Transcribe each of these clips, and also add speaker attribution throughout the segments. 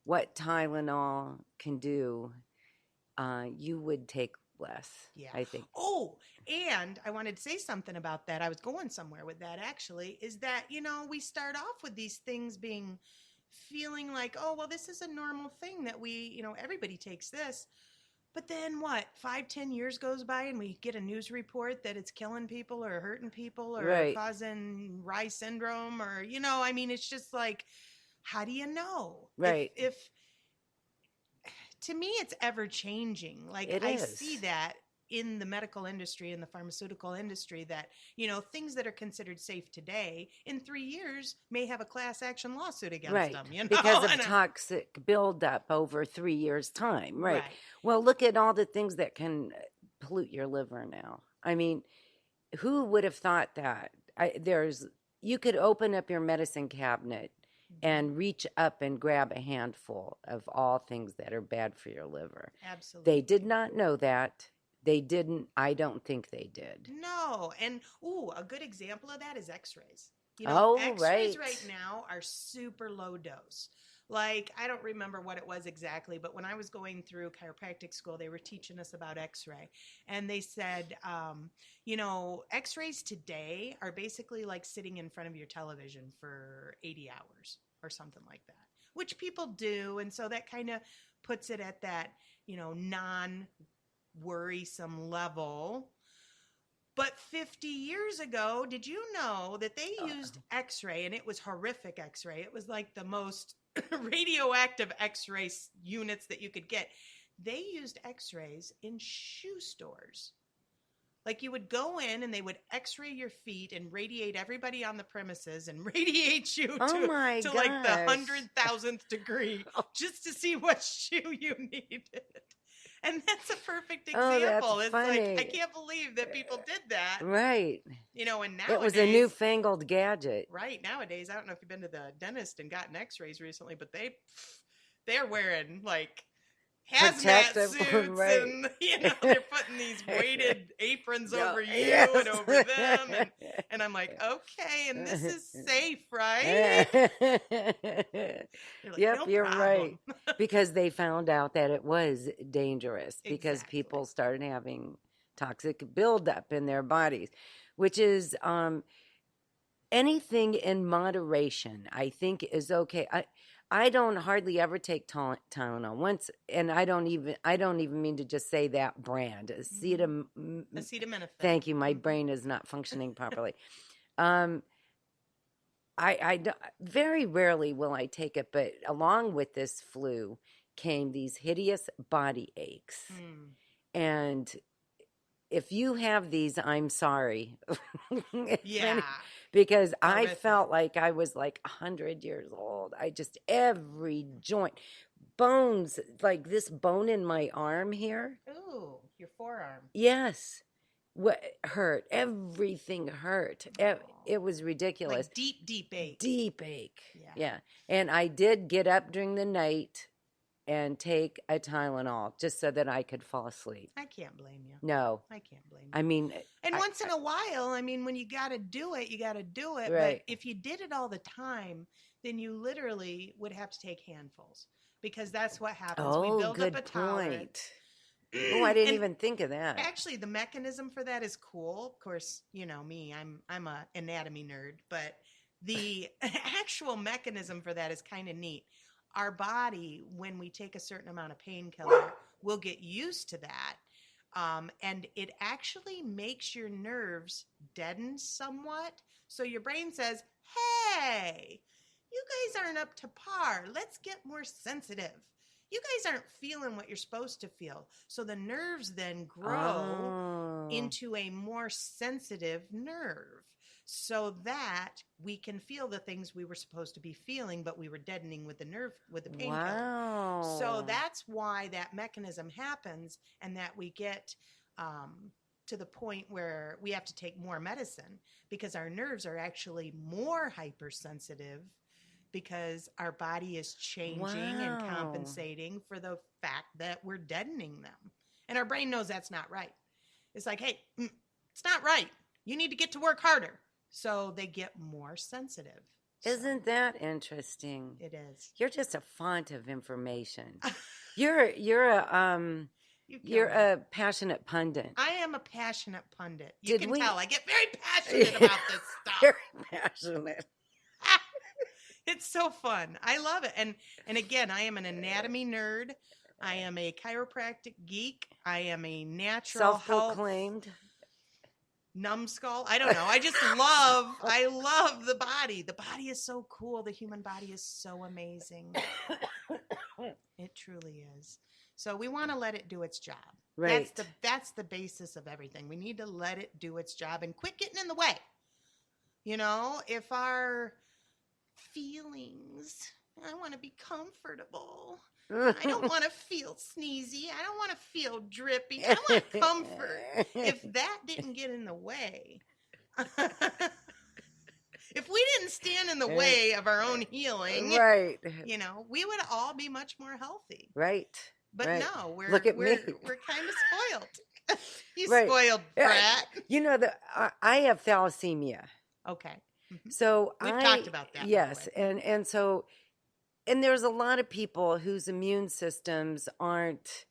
Speaker 1: what Tylenol can do, you would take less,
Speaker 2: Yeah.
Speaker 1: I think.
Speaker 2: Oh, and I wanted to say something about that. I was going somewhere with that actually, is that, we start off with these things feeling like, oh, well, this is a normal thing that everybody takes this. But then what, 5-10 years goes by and we get a news report that it's killing people or hurting people or
Speaker 1: Right.
Speaker 2: causing Rye syndrome or, it's just like, how do you know?
Speaker 1: Right.
Speaker 2: If to me, it's ever changing. Like
Speaker 1: It
Speaker 2: I
Speaker 1: is.
Speaker 2: see that in the medical industry and the pharmaceutical industry that, things that are considered safe today in 3 years may have a class action lawsuit against
Speaker 1: Right.
Speaker 2: them,
Speaker 1: Because of toxic buildup over 3 years' time. Right. Well, look at all the things that can pollute your liver now. I mean, who would have thought that? You could open up your medicine cabinet and reach up and grab a handful of all things that are bad for your liver.
Speaker 2: Absolutely.
Speaker 1: They did not know that. They didn't. I don't think they did.
Speaker 2: No. And, a good example of that is x-rays. X-rays right now are super low dose. Like, I don't remember what it was exactly, but when I was going through chiropractic school, they were teaching us about x-ray. And they said, x-rays today are basically like sitting in front of your television for 80 hours or something like that, which people do. And so that kind of puts it at that, non-worrisome level. But 50 years ago, did you know that they used x-ray, and it was horrific x-ray. It was like the most radioactive x-ray units that you could get. They used x-rays in shoe stores. Like you would go in and they would x-ray your feet and radiate everybody on the premises and radiate you to like the 100,000th degree just to see what shoe you needed. And that's a perfect example. It's
Speaker 1: funny.
Speaker 2: like, I can't believe that people did that.
Speaker 1: Right.
Speaker 2: And nowadays.
Speaker 1: It was a newfangled gadget.
Speaker 2: Right. Nowadays, I don't know if you've been to the dentist and gotten x-rays recently, but they're wearing like hazmat suits
Speaker 1: right.
Speaker 2: and, they're putting these weighted aprons over you and over them. And I'm like, okay, and this is safe, right?
Speaker 1: Like, yep, you're right. Because they found out that it was dangerous because people started having toxic buildup in their bodies, which is anything in moderation, I think, is okay. I don't hardly ever take Tylenol once, and I don't even mean to just say that brand.
Speaker 2: Acetaminophen.
Speaker 1: Thank you. My brain is not functioning properly. I very rarely will I take it, but along with this flu came these hideous body aches. And if you have these, I'm sorry.
Speaker 2: Yeah.
Speaker 1: Because I felt like I was like 100 years old. Every joint, bones, like this bone in my arm here.
Speaker 2: Ooh, your forearm.
Speaker 1: Yes. What hurt? Everything hurt. It was ridiculous.
Speaker 2: Like deep ache.
Speaker 1: Deep ache. Yeah. And I did get up during the night and take a Tylenol just so that I could fall asleep.
Speaker 2: I can't blame you.
Speaker 1: No.
Speaker 2: I can't blame you.
Speaker 1: I mean...
Speaker 2: And once in a while, when you got to do it, you got to do it.
Speaker 1: Right.
Speaker 2: But if you did it all the time, then you literally would have to take handfuls because that's what happens. We build up a tolerance.
Speaker 1: Oh, I didn't even think of that.
Speaker 2: Actually, the mechanism for that is cool. Of course, me, I'm a anatomy nerd, but the actual mechanism for that is kind of neat. Our body, when we take a certain amount of painkiller, will get used to that. And it actually makes your nerves deaden somewhat. So your brain says, hey, you guys aren't up to par. Let's get more sensitive. You guys aren't feeling what you're supposed to feel. So the nerves then grow into a more sensitive nerve so that we can feel the things we were supposed to be feeling, but we were deadening with the painkiller.
Speaker 1: Wow.
Speaker 2: So that's why that mechanism happens and that we get to the point where we have to take more medicine because our nerves are actually more hypersensitive because our body is changing and compensating for the fact that we're deadening them. And our brain knows that's not right. It's like, hey, it's not right. You need to get to work harder. So they get more sensitive.
Speaker 1: Isn't that interesting?
Speaker 2: It is.
Speaker 1: You're just a font of information.
Speaker 2: You
Speaker 1: You're
Speaker 2: kill me.
Speaker 1: a passionate pundit.
Speaker 2: I am a passionate pundit. You
Speaker 1: Did
Speaker 2: can
Speaker 1: we-
Speaker 2: tell. I get very passionate about this stuff.
Speaker 1: Very passionate.
Speaker 2: It's so fun. I love it. And again, I am an anatomy nerd. I am a chiropractic geek. I am a natural
Speaker 1: Self-proclaimed.
Speaker 2: Numbskull. I don't know. I love the body. The body is so cool. The human body is so amazing. It truly is. So we want to let it do its job.
Speaker 1: Right.
Speaker 2: That's the basis of everything. We need to let it do its job and quit getting in the way. You know, if our feelings, I want to be comfortable. I don't want to feel sneezy. I don't want to feel drippy. I want comfort. If that didn't get in the way, if we didn't stand in the way of our own healing,
Speaker 1: right,
Speaker 2: you know, we would all be much more healthy.
Speaker 1: Right.
Speaker 2: But
Speaker 1: right.
Speaker 2: No, we're
Speaker 1: me.
Speaker 2: We're kind of spoiled. You
Speaker 1: right.
Speaker 2: spoiled brat.
Speaker 1: You know, I have thalassemia.
Speaker 2: Okay. Mm-hmm.
Speaker 1: So
Speaker 2: we've talked about that.
Speaker 1: Yes, and there's a lot of people whose immune systems aren't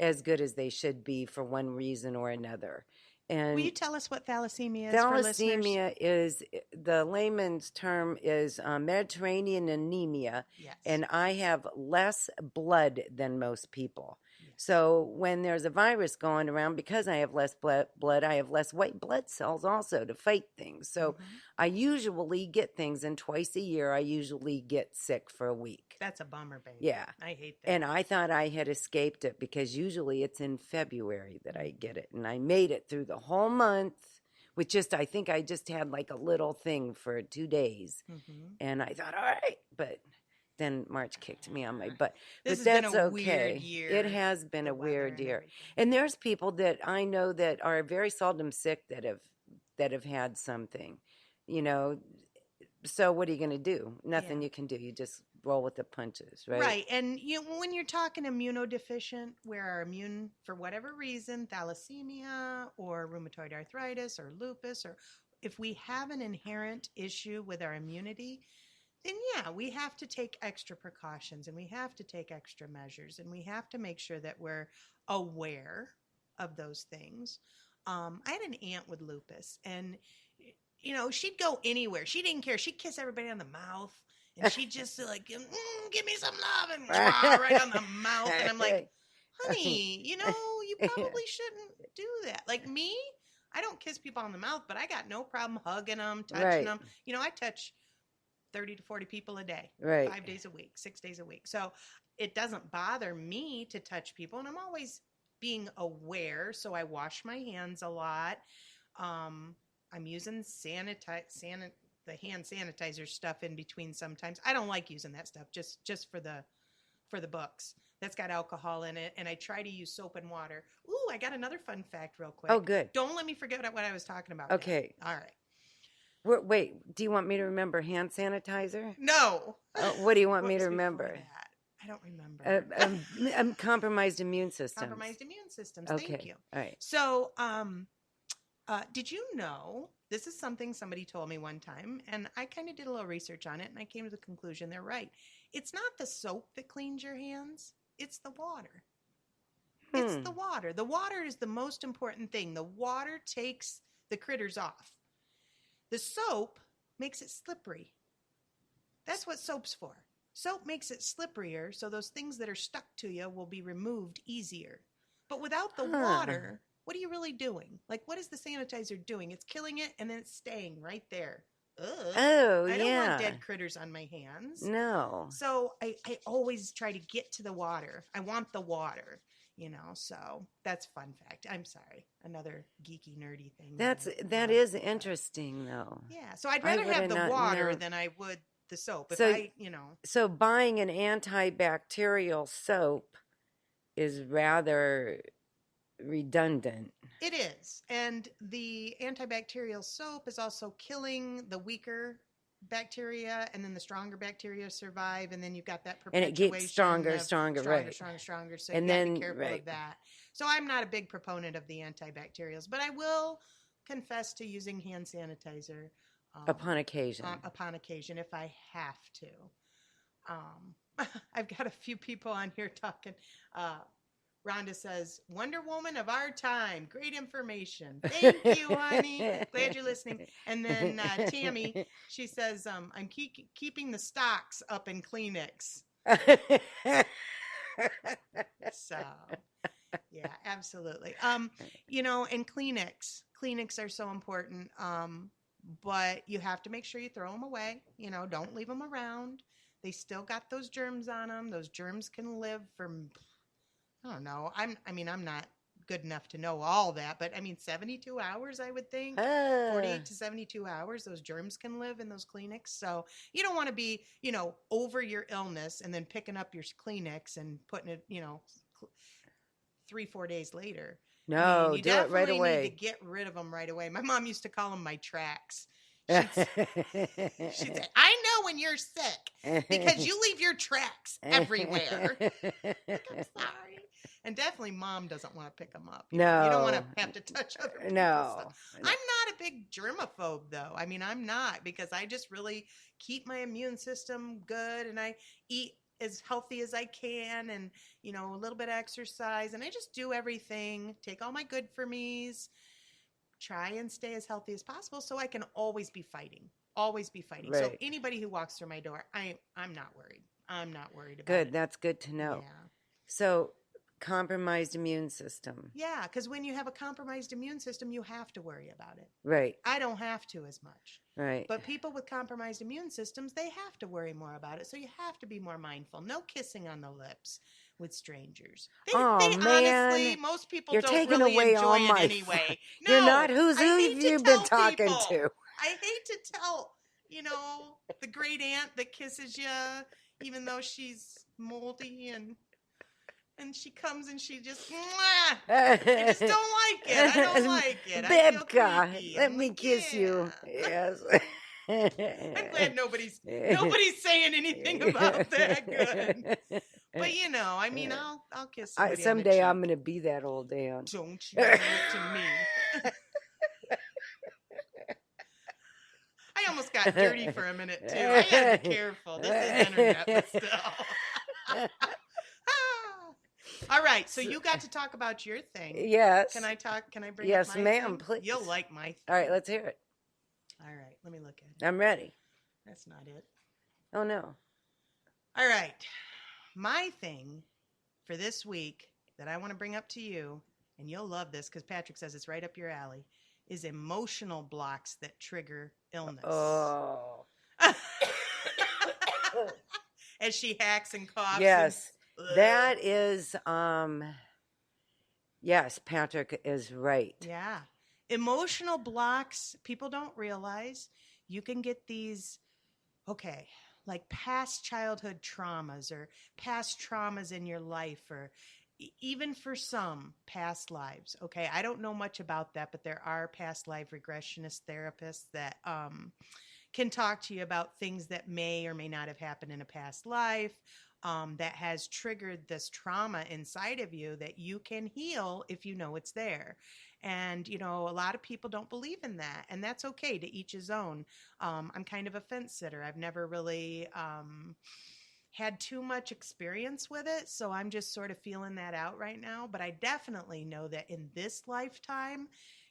Speaker 1: as good as they should be for one reason or another. And
Speaker 2: will you tell us what thalassemia is?
Speaker 1: Thalassemia is, the layman's term is Mediterranean anemia,
Speaker 2: yes.
Speaker 1: And I have less blood than most people.
Speaker 2: Yes.
Speaker 1: So when there's a virus going around, because I have less blood, I have less white blood cells also to fight things. So I usually get things, and twice a year I usually get sick for a week.
Speaker 2: That's a bummer, baby.
Speaker 1: Yeah.
Speaker 2: I hate that.
Speaker 1: And I thought I had escaped it because usually it's in February that I get it. And I made it through the whole month with I think I just had like a little thing for 2 days. And I thought, all right. But then March kicked me on my butt.
Speaker 2: This
Speaker 1: but that's
Speaker 2: been a
Speaker 1: okay.
Speaker 2: Weird year.
Speaker 1: It has been a weird year. And there's people that I know that are very seldom sick that have had something, you know. So what are you going to do? Nothing you can do. You just roll with the punches, right?
Speaker 2: Right. And when you're talking immunodeficient, where our immune, for whatever reason, thalassemia or rheumatoid arthritis or lupus, or if we have an inherent issue with our immunity, then we have to take extra precautions, and we have to take extra measures, and we have to make sure that we're aware of those things. I had an aunt with lupus, and she'd go anywhere. She didn't care. She'd kiss everybody on the mouth, and she'd just like, give me some love, and right on the mouth. And I'm like, honey, you probably shouldn't do that. Like me, I don't kiss people on the mouth, but I got no problem hugging them, touching them. I touch 30 to 40 people a day, 5 days a week, 6 days a week. So it doesn't bother me to touch people, and I'm always being aware. So I wash my hands a lot. I'm using the hand sanitizer stuff in between sometimes. I don't like using that stuff just for the books. That's got alcohol in it, and I try to use soap and water. Ooh, I got another fun fact real quick.
Speaker 1: Oh, good.
Speaker 2: Don't let me forget what I was talking about.
Speaker 1: Okay.
Speaker 2: Now. All right.
Speaker 1: Wait, do you want me to remember hand sanitizer?
Speaker 2: No.
Speaker 1: What do you want me to remember?
Speaker 2: I don't remember.
Speaker 1: Compromised immune systems.
Speaker 2: Compromised immune systems.
Speaker 1: Okay.
Speaker 2: Thank you.
Speaker 1: All right.
Speaker 2: So, did you know, this is something somebody told me one time, and I kind of did a little research on it, and I came to the conclusion they're right. It's not the soap that cleans your hands. It's the water. It's the water. The water is the most important thing. The water takes the critters off. The soap makes it slippery. That's what soap's for. Soap makes it slipperier, so those things that are stuck to you will be removed easier. But without the water, what are you really doing? Like, what is the sanitizer doing? It's killing it, and then it's staying right there. Ugh.
Speaker 1: Oh,
Speaker 2: I don't want dead critters on my hands.
Speaker 1: No.
Speaker 2: So I always try to get to the water. I want the water. So that's fun fact. I'm sorry. Another geeky, nerdy thing.
Speaker 1: That is interesting, though.
Speaker 2: Yeah. So I'd rather have the water than I would the soap.
Speaker 1: So buying an antibacterial soap is rather redundant.
Speaker 2: It is. And the antibacterial soap is also killing the weaker bacteria, and then the stronger bacteria survive, and then you've got that perpetuation. And
Speaker 1: it gets stronger, right.
Speaker 2: Stronger. So you got to be careful of that. So I'm not a big proponent of the antibacterials, but I will confess to using hand sanitizer.
Speaker 1: Upon occasion.
Speaker 2: Upon occasion, if I have to. I've got a few people on here talking. Rhonda says, Wonder Woman of our time. Great information. Thank you, honey. Glad you're listening. And then Tammy, she says, I'm keeping the stocks up in Kleenex. So, yeah, absolutely. And Kleenex are so important. But you have to make sure you throw them away. Don't leave them around. They still got those germs on them. Those germs can live for, I don't know. I'm not good enough to know all that, but 72 hours, I would think. 48 to 72 hours, those germs can live in those Kleenex. So you don't want to be, over your illness and then picking up your Kleenex and putting it, 3-4 days later.
Speaker 1: No,
Speaker 2: you
Speaker 1: do it right
Speaker 2: definitely
Speaker 1: away.
Speaker 2: need to get rid of them right away. My mom used to call them my tracks. She'd say, I know when you're sick because you leave your tracks everywhere. I'm sorry. And definitely mom doesn't want to pick them up. You don't want to have to touch other people's stuff. I'm not a big germaphobe, though. I'm not, because I just really keep my immune system good, and I eat as healthy as I can, and, a little bit of exercise, and I just do everything, take all my good for me's, try and stay as healthy as possible so I can always be fighting. Right. So anybody who walks through my door, I'm not worried. I'm not worried about it.
Speaker 1: Good. That's good to know.
Speaker 2: Yeah.
Speaker 1: So compromised immune system.
Speaker 2: Yeah, because when you have a compromised immune system, you have to worry about it.
Speaker 1: Right.
Speaker 2: I don't have to as much.
Speaker 1: Right.
Speaker 2: But people with compromised immune systems, they have to worry more about it. So you have to be more mindful. No kissing on the lips with strangers. Honestly, most people don't really enjoy it anyway. No,
Speaker 1: you're not. Who you've been talking to?
Speaker 2: I hate to tell, the great aunt that kisses you, even though she's moldy and she comes and she just, mwah! I just don't like it. I don't like it.
Speaker 1: Bebka, let me kiss you. Yes.
Speaker 2: I'm glad nobody's saying anything about that. Good. But I'll kiss somebody
Speaker 1: someday I'm going to be that old aunt.
Speaker 2: Don't you do it to me. I almost got dirty for a minute too. I gotta be careful. This is internet, but still. All right, so you got to talk about your thing.
Speaker 1: Yes.
Speaker 2: Can I talk? Can I bring
Speaker 1: yes,
Speaker 2: up my
Speaker 1: ma'am,
Speaker 2: thing?
Speaker 1: please.
Speaker 2: You'll like my thing.
Speaker 1: All right, let's hear it.
Speaker 2: All right, let me look at it.
Speaker 1: I'm ready.
Speaker 2: That's not it.
Speaker 1: Oh, no.
Speaker 2: All right. My thing for this week that I want to bring up to you, and you'll love this because Patrick says it's right up your alley, is emotional blocks that trigger illness.
Speaker 1: Oh.
Speaker 2: As she hacks and coughs.
Speaker 1: Yes. That is, yes, Patrick is right.
Speaker 2: Yeah. Emotional blocks, people don't realize you can get these, like past childhood traumas or past traumas in your life, or even for some past lives. Okay. I don't know much about that, but there are past life regressionist therapists that, can talk to you about things that may or may not have happened in a past life, that has triggered this trauma inside of you that you can heal if you know it's there. And, a lot of people don't believe in that, and that's okay, to each his own. I'm kind of a fence sitter. I've never really had too much experience with it, so I'm just sort of feeling that out right now. But I definitely know that in this lifetime,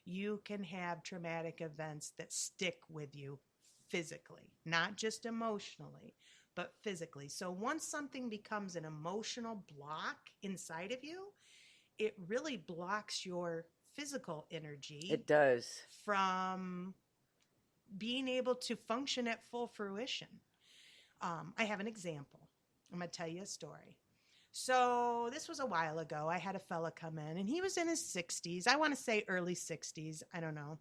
Speaker 2: you can have traumatic events that stick with you physically, not just emotionally, but physically. So once something becomes an emotional block inside of you, it really blocks your physical energy.
Speaker 1: It does.
Speaker 2: From being able to function at full fruition. I have an example. I'm going to tell you a story. So this was a while ago. I had a fella come in, and he was in his 60s. I want to say early 60s. I don't know.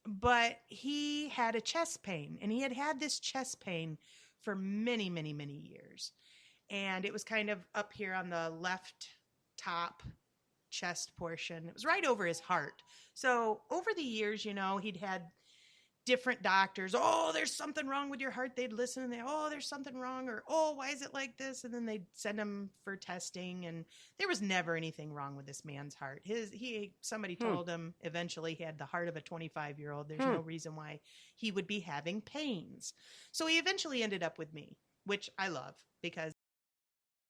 Speaker 2: But he had a chest pain, and he had this chest pain for many, many, many years. And it was kind of up here on the left top chest portion. It was right over his heart. So over the years, he'd had different doctors. Oh, there's something wrong with your heart. They'd listen and oh, there's something wrong, or oh, why is it like this? And then they'd send him for testing, and there was never anything wrong with this man's heart. Somebody told him eventually he had the heart of a 25-year-old. There's no reason why he would be having pains. So he eventually ended up with me, which I love because